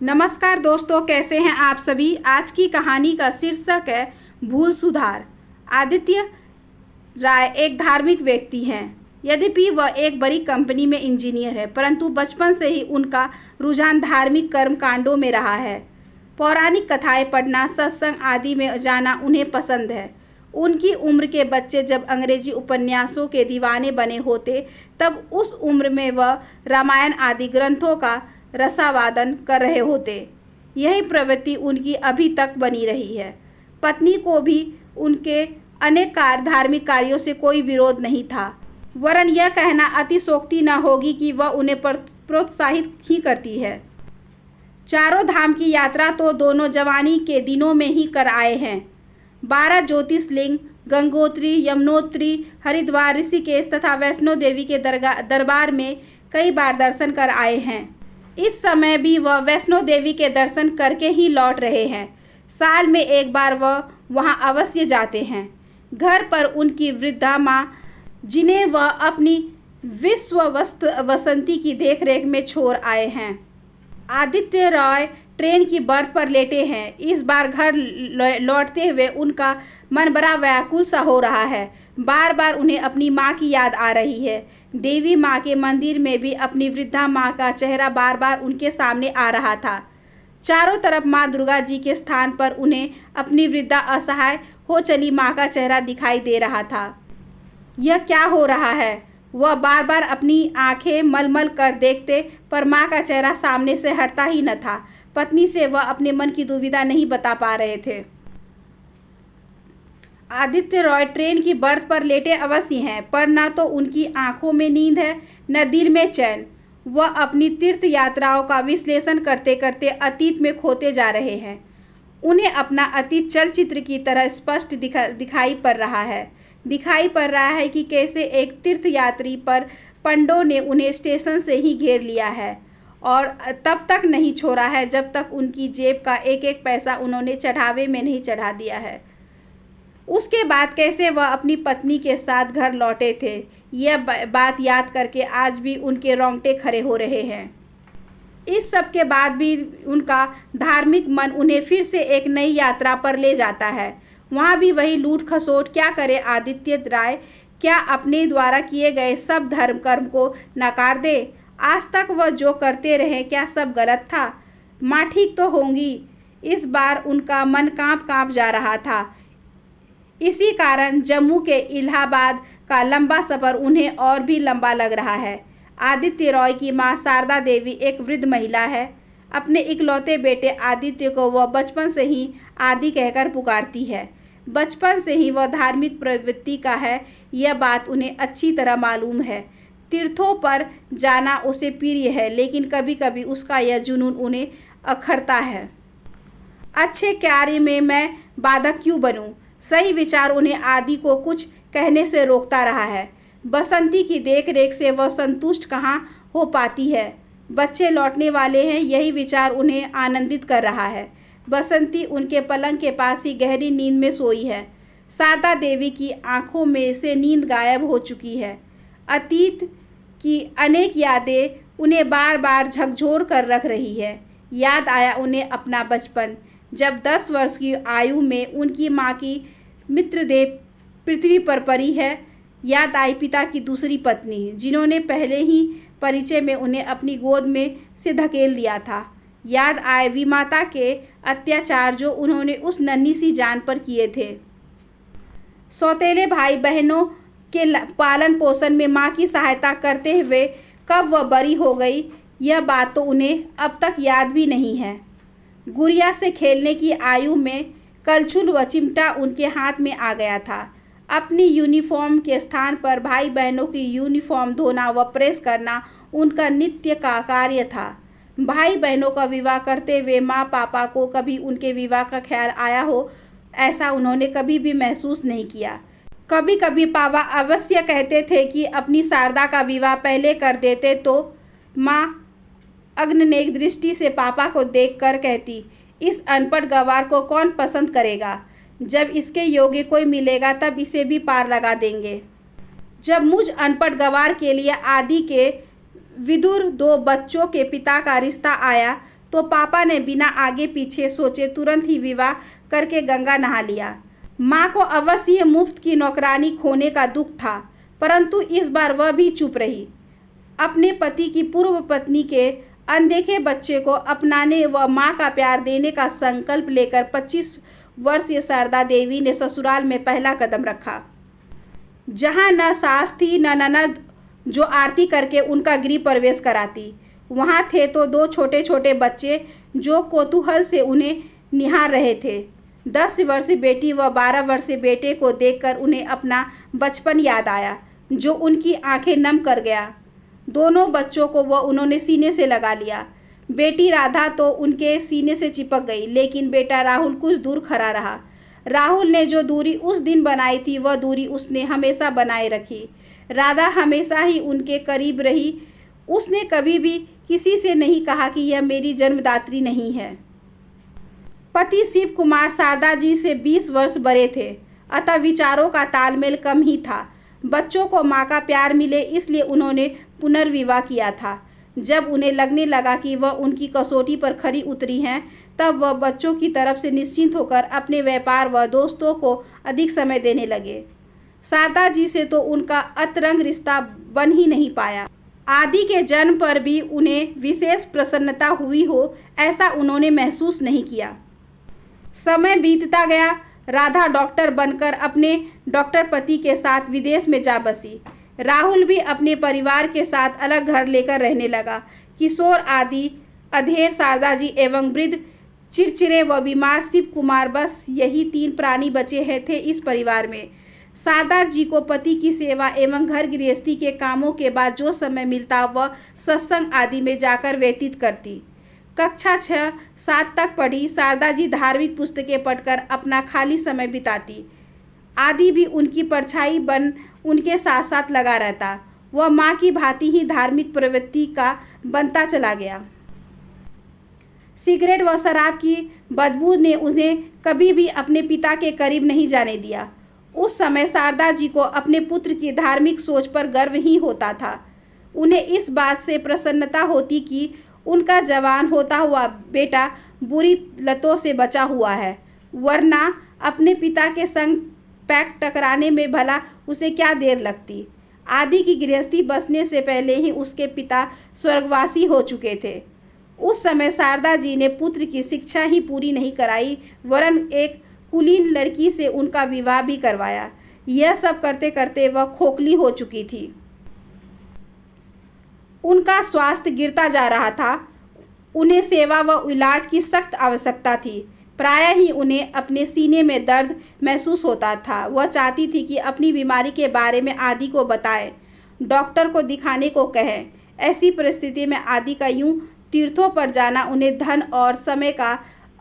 नमस्कार दोस्तों, कैसे हैं आप सभी। आज की कहानी का शीर्षक है भूल सुधार। आदित्य राय एक धार्मिक व्यक्ति हैं। यद्यपि वह एक बड़ी कंपनी में इंजीनियर है, परंतु बचपन से ही उनका रुझान धार्मिक कर्मकांडों में रहा है। पौराणिक कथाएं पढ़ना, सत्संग आदि में जाना उन्हें पसंद है। उनकी उम्र के बच्चे जब अंग्रेजी उपन्यासों के दीवाने बने होते, तब उस उम्र में वह रामायण आदि ग्रंथों का रसावादन कर रहे होते। यही प्रवृत्ति उनकी अभी तक बनी रही है। पत्नी को भी उनके अनेक धार्मिक कार्यों से कोई विरोध नहीं था, वरन यह कहना अतिशोक्ति न होगी कि वह उन्हें प्रोत्साहित ही करती है। चारों धाम की यात्रा तो दोनों जवानी के दिनों में ही कर आए हैं। 12 ज्योतिर्लिंग, गंगोत्री, यमुनोत्री, हरिद्वार, ऋषिकेश तथा वैष्णो देवी के दरबार में कई बार दर्शन कर आए हैं। इस समय भी वह वैष्णो देवी के दर्शन करके ही लौट रहे हैं। साल में एक बार वह वहां अवश्य जाते हैं। घर पर उनकी वृद्धा माँ, जिन्हें वह अपनी वसंती की देखरेख में छोड़ आए हैं। आदित्य रॉय ट्रेन की बर्थ पर लेटे हैं। इस बार घर लौटते हुए उनका मन बड़ा व्याकुल सा हो रहा है। बार बार उन्हें अपनी माँ की याद आ रही है। देवी माँ के मंदिर में भी अपनी वृद्धा माँ का चेहरा बार बार उनके सामने आ रहा था। चारों तरफ माँ दुर्गा जी के स्थान पर उन्हें अपनी वृद्धा असहाय हो चली माँ का चेहरा दिखाई दे रहा था। यह क्या हो रहा है? वह बार बार अपनी आंखें मलमल कर देखते, पर माँ का चेहरा सामने से हटता ही न था। पत्नी से वह अपने मन की दुविधा नहीं बता पा रहे थे। आदित्य रॉय ट्रेन की बर्थ पर लेटे अवश्य हैं, पर न तो उनकी आंखों में नींद है, न दिल में चैन। वह अपनी तीर्थ यात्राओं का विश्लेषण करते करते अतीत में खोते जा रहे हैं। उन्हें अपना अतीत चलचित्र की तरह स्पष्ट दिखाई पड़ रहा है। दिखाई पड़ रहा है कि कैसे एक तीर्थ यात्री पर पंडों ने उन्हें स्टेशन से ही घेर लिया है और तब तक नहीं छोड़ा है जब तक उनकी जेब का एक एक पैसा उन्होंने चढ़ावे में नहीं चढ़ा दिया है। उसके बाद कैसे वह अपनी पत्नी के साथ घर लौटे थे, यह बात याद करके आज भी उनके रोंगटे खड़े हो रहे हैं। इस सब के बाद भी उनका धार्मिक मन उन्हें फिर से एक नई यात्रा पर ले जाता है। वहाँ भी वही लूट खसोट। क्या करे आदित्य राय? क्या अपने द्वारा किए गए सब धर्म कर्म को नकार दे? आज तक वह जो करते रहे, क्या सब गलत था? माँ ठीक तो होंगी। इस बार उनका मन कांप जा रहा था। इसी कारण जम्मू के इलाहाबाद का लंबा सफ़र उन्हें और भी लंबा लग रहा है। आदित्य रॉय की माँ शारदा देवी एक वृद्ध महिला है। अपने इकलौते बेटे आदित्य को वह बचपन से ही आदि कहकर पुकारती है। बचपन से ही वह धार्मिक प्रवृत्ति का है, यह बात उन्हें अच्छी तरह मालूम है। तीर्थों पर जाना उसे प्रिय है, लेकिन कभी कभी उसका यह जुनून उन्हें अखरता है। अच्छे कार्य में मैं बाधक क्यों बनूं? सही विचार उन्हें आदि को कुछ कहने से रोकता रहा है। बसंती की देखरेख से वह संतुष्ट कहाँ हो पाती है। बच्चे लौटने वाले हैं, यही विचार उन्हें आनंदित कर रहा है। बसंती उनके पलंग के पास ही गहरी नींद में सोई है। शारदा देवी की आंखों में से नींद गायब हो चुकी है। अतीत की अनेक यादें उन्हें बार बार झकझोर कर रख रही है। याद आया उन्हें अपना बचपन, जब 10 वर्ष की आयु में उनकी माँ की मित्रदेव पृथ्वी पर परी है। याद आई पिता की दूसरी पत्नी, जिन्होंने पहले ही परिचय में उन्हें अपनी गोद में से धकेल दिया था। याद आए विमाता के अत्याचार जो उन्होंने उस नन्ही सी जान पर किए थे। सौतेले भाई बहनों के पालन पोषण में माँ की सहायता करते हुए कब वह बरी हो गई, यह बात तो उन्हें अब तक याद भी नहीं है। गुड़िया से खेलने की आयु में कलछुल व चिमटा उनके हाथ में आ गया था। अपनी यूनिफॉर्म के स्थान पर भाई बहनों की यूनिफॉर्म धोना व प्रेस करना उनका नित्य का कार्य था। भाई बहनों का विवाह करते हुए माँ पापा को कभी उनके विवाह का ख्याल आया हो, ऐसा उन्होंने कभी भी महसूस नहीं किया। कभी कभी पापा अवश्य कहते थे कि अपनी शारदा का विवाह पहले कर देते तो माँ अग्निनेक दृष्टि से पापा को देखकर कहती, इस अनपढ़ गवार को कौन पसंद करेगा? जब इसके योग्य कोई मिलेगा तब इसे भी पार लगा देंगे। जब मुझ अनपढ़ गवार के लिए आदि के विदुर 2 बच्चों के पिता का रिश्ता आया तो पापा ने बिना आगे पीछे सोचे तुरंत ही विवाह करके गंगा नहा लिया। माँ को अवश्य मुफ्त की नौकरानी खोने का दुख था, परंतु इस बार वह भी चुप रही। अपने पति की पूर्व पत्नी के अनदेखे बच्चे को अपनाने व माँ का प्यार देने का संकल्प लेकर 25 वर्षीय शारदा देवी ने ससुराल में पहला कदम रखा, जहाँ न सास थी न ननद जो आरती करके उनका गृह प्रवेश कराती। वहाँ थे तो 2 छोटे छोटे बच्चे जो कौतूहल से उन्हें निहार रहे थे। 10 वर्षीय बेटी व 12 वर्षीय बेटे को देखकर उन्हें अपना बचपन याद आया, जो उनकी आंखें नम कर गया। दोनों बच्चों को वह उन्होंने सीने से लगा लिया। बेटी राधा तो उनके सीने से चिपक गई, लेकिन बेटा राहुल कुछ दूर खड़ा रहा। राहुल ने जो दूरी उस दिन बनाई थी वह दूरी उसने हमेशा बनाए रखी। राधा हमेशा ही उनके करीब रही। उसने कभी भी किसी से नहीं कहा कि यह मेरी जन्मदात्री नहीं है। पति शिव कुमार शारदा जी से 20 वर्ष बड़े थे, अतः विचारों का तालमेल कम ही था। बच्चों को माँ का प्यार मिले इसलिए उन्होंने पुनर्विवाह किया था। जब उन्हें लगने लगा कि वह उनकी कसौटी पर खरी उतरी हैं, तब वह बच्चों की तरफ से निश्चिंत होकर अपने व्यापार व दोस्तों को अधिक समय देने लगे। शारदा जी से तो उनका अतरंग रिश्ता बन ही नहीं पाया। आदि के जन्म पर भी उन्हें विशेष प्रसन्नता हुई हो, ऐसा उन्होंने महसूस नहीं किया। समय बीतता गया। राधा डॉक्टर बनकर अपने डॉक्टर पति के साथ विदेश में जा बसी। राहुल भी अपने परिवार के साथ अलग घर लेकर रहने लगा। किशोर आदि, अधेड़, शारदा जी एवं वृद्ध, चिड़चिड़े व बीमार शिव कुमार, बस यही 3 प्राणी बचे हैं थे इस परिवार में। शारदा जी को पति की सेवा एवं घर गृहस्थी के कामों के बाद जो समय मिलता वह सत्संग आदि में जाकर व्यतीत करती। कक्षा 6-7 तक पढ़ी शारदा जी धार्मिक पुस्तकें पढ़कर अपना खाली समय बिताती। आदि भी उनकी परछाई बन उनके साथ साथ लगा रहता। वह माँ की भांति ही धार्मिक प्रवृत्ति का बनता चला गया। सिगरेट व शराब की बदबू ने उन्हें कभी भी अपने पिता के करीब नहीं जाने दिया। उस समय शारदा जी को अपने पुत्र की धार्मिक सोच पर गर्व ही होता था। उन्हें इस बात से प्रसन्नता होती कि उनका जवान होता हुआ बेटा बुरी लतों से बचा हुआ है, वरना अपने पिता के संग पैक टकराने में भला उसे क्या देर लगती। आदि की गृहस्थी बसने से पहले ही उसके पिता स्वर्गवासी हो चुके थे। उस समय शारदा जी ने पुत्र की शिक्षा ही पूरी नहीं कराई, वरन एक कुलीन लड़की से उनका विवाह भी करवाया। यह सब करते करते वह खोखली हो चुकी थी। उनका स्वास्थ्य गिरता जा रहा था। उन्हें सेवा व इलाज की सख्त आवश्यकता थी। प्रायः ही उन्हें अपने सीने में दर्द महसूस होता था। वह चाहती थी कि अपनी बीमारी के बारे में आदि को बताएं, डॉक्टर को दिखाने को कहें। ऐसी परिस्थिति में आदि का यूं तीर्थों पर जाना उन्हें धन और समय का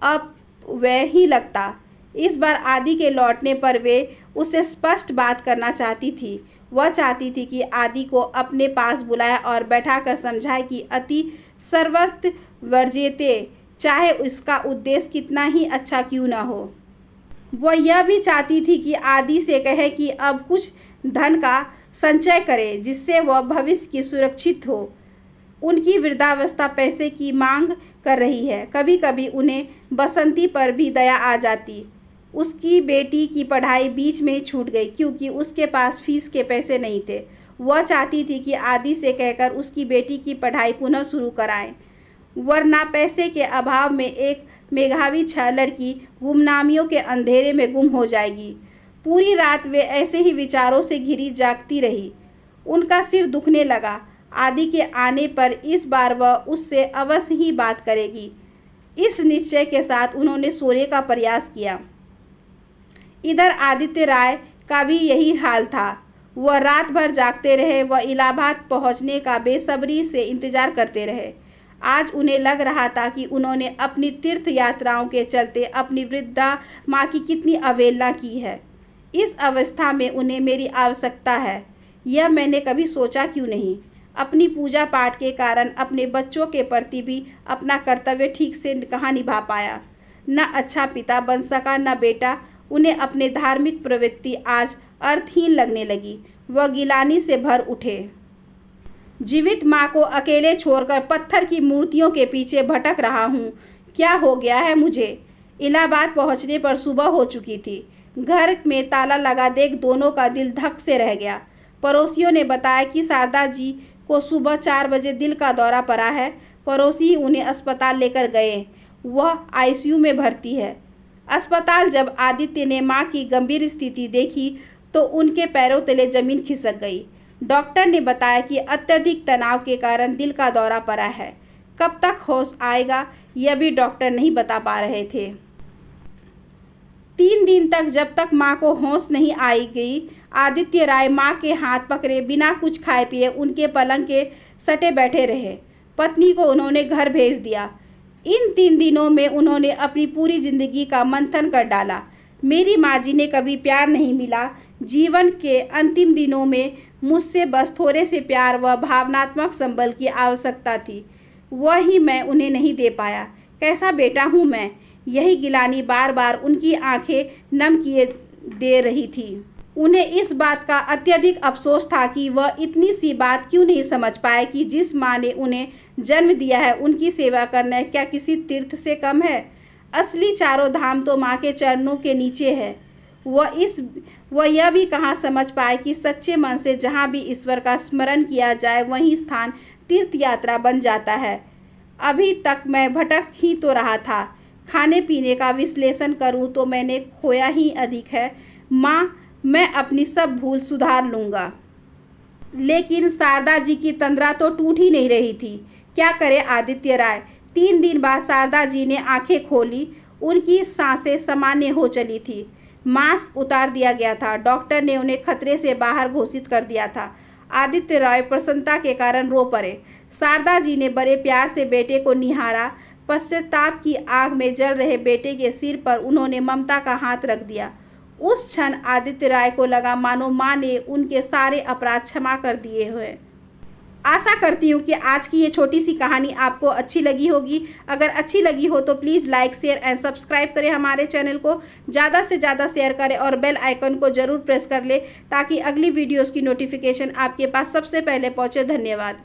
अपव्यय ही लगता। इस बार आदि के लौटने पर वे उससे स्पष्ट बात करना चाहती थी। वह चाहती थी कि आदि को अपने पास बुलाए और बैठाकर समझाए कि अति सर्वत्र वर्जेते, चाहे उसका उद्देश्य कितना ही अच्छा क्यों न हो। वह यह भी चाहती थी कि आदि से कहे कि अब कुछ धन का संचय करे, जिससे वह भविष्य की सुरक्षित हो। उनकी वृद्धावस्था पैसे की मांग कर रही है। कभी कभी उन्हें बसंती पर भी दया आ जाती। उसकी बेटी की पढ़ाई बीच में छूट गई क्योंकि उसके पास फीस के पैसे नहीं थे। वह चाहती थी कि आदि से कहकर उसकी बेटी की पढ़ाई पुनः शुरू कराएं, वरना पैसे के अभाव में एक मेधावी लड़की गुमनामियों के अंधेरे में गुम हो जाएगी। पूरी रात वे ऐसे ही विचारों से घिरी जागती रही। उनका सिर दुखने लगा। आदि के आने पर इस बार वह उससे अवश्य ही बात करेगी। इस निश्चय के साथ उन्होंने सोने का प्रयास किया। इधर आदित्य राय का भी यही हाल था। वह रात भर जागते रहे। वह इलाहाबाद पहुंचने का बेसब्री से इंतजार करते रहे। आज उन्हें लग रहा था कि उन्होंने अपनी तीर्थ यात्राओं के चलते अपनी वृद्धा माँ की कितनी अवहेलना की है। इस अवस्था में उन्हें मेरी आवश्यकता है, यह मैंने कभी सोचा क्यों नहीं। अपनी पूजा पाठ के कारण अपने बच्चों के प्रति भी अपना कर्तव्य ठीक से कहाँ निभा पाया। न अच्छा पिता बन सका न बेटा। उन्हें अपने धार्मिक प्रवृत्ति आज अर्थहीन लगने लगी। वह गिलानी से भर उठे। जीवित माँ को अकेले छोड़कर पत्थर की मूर्तियों के पीछे भटक रहा हूँ। क्या हो गया है मुझे? इलाहाबाद पहुँचने पर सुबह हो चुकी थी। घर में ताला लगा देख दोनों का दिल धक से रह गया। पड़ोसियों ने बताया कि शारदा जी को सुबह 4 बजे दिल का दौरा पड़ा है। पड़ोसी उन्हें अस्पताल लेकर गए। वह आईसीयू में भर्ती है। अस्पताल जब आदित्य ने माँ की गंभीर स्थिति देखी तो उनके पैरों तले जमीन खिसक गई। डॉक्टर ने बताया कि अत्यधिक तनाव के कारण दिल का दौरा पड़ा है। कब तक होश आएगा यह भी डॉक्टर नहीं बता पा रहे थे। 3 दिन तक जब तक माँ को होश नहीं आई गई, आदित्य राय माँ के हाथ पकड़े बिना कुछ खाए पिए उनके पलंग के सटे बैठे रहे। पत्नी को उन्होंने घर भेज दिया। इन 3 दिनों में उन्होंने अपनी पूरी जिंदगी का मंथन कर डाला। मेरी माँ जी ने कभी प्यार नहीं मिला। जीवन के अंतिम दिनों में मुझसे बस थोड़े से प्यार व भावनात्मक संबल की आवश्यकता थी। वह ही मैं उन्हें नहीं दे पाया। कैसा बेटा हूँ मैं? यही गिलानी बार बार उनकी आंखें नम किए दे रही थी। उन्हें इस बात का अत्यधिक अफसोस था कि वह इतनी सी बात क्यों नहीं समझ पाए कि जिस माँ ने उन्हें जन्म दिया है उनकी सेवा करना क्या किसी तीर्थ से कम है? असली चारों धाम तो माँ के चरणों के नीचे है। वह यह भी कहाँ समझ पाए कि सच्चे मन से जहाँ भी ईश्वर का स्मरण किया जाए वही स्थान तीर्थ यात्रा बन जाता है। अभी तक मैं भटक ही तो रहा था। खाने पीने का विश्लेषण करूं तो मैंने खोया ही अधिक है। माँ, मैं अपनी सब भूल सुधार लूँगा। लेकिन शारदा जी की तंद्रा तो टूट ही नहीं रही थी। क्या करे आदित्य राय? 3 दिन बाद शारदा जी ने आंखें खोली। उनकी सांसें सामान्य हो चली थी। मास्क उतार दिया गया था। डॉक्टर ने उन्हें खतरे से बाहर घोषित कर दिया था। आदित्य राय प्रसन्नता के कारण रो पड़े। शारदा जी ने बड़े प्यार से बेटे को निहारा। पश्चाताप की आग में जल रहे बेटे के सिर पर उन्होंने ममता का हाथ रख दिया। उस क्षण आदित्य राय को लगा मानो माँ ने उनके सारे अपराध क्षमा कर दिए हुए। आशा करती हूँ कि आज की ये छोटी सी कहानी आपको अच्छी लगी होगी। अगर अच्छी लगी हो तो please like, share and subscribe करें हमारे चैनल को। ज़्यादा से ज़्यादा शेयर करें और बेल आइकन को ज़रूर प्रेस कर लें ताकि अगली वीडियोज़ की नोटिफिकेशन आपके पास सबसे पहले पहुँचे। धन्यवाद।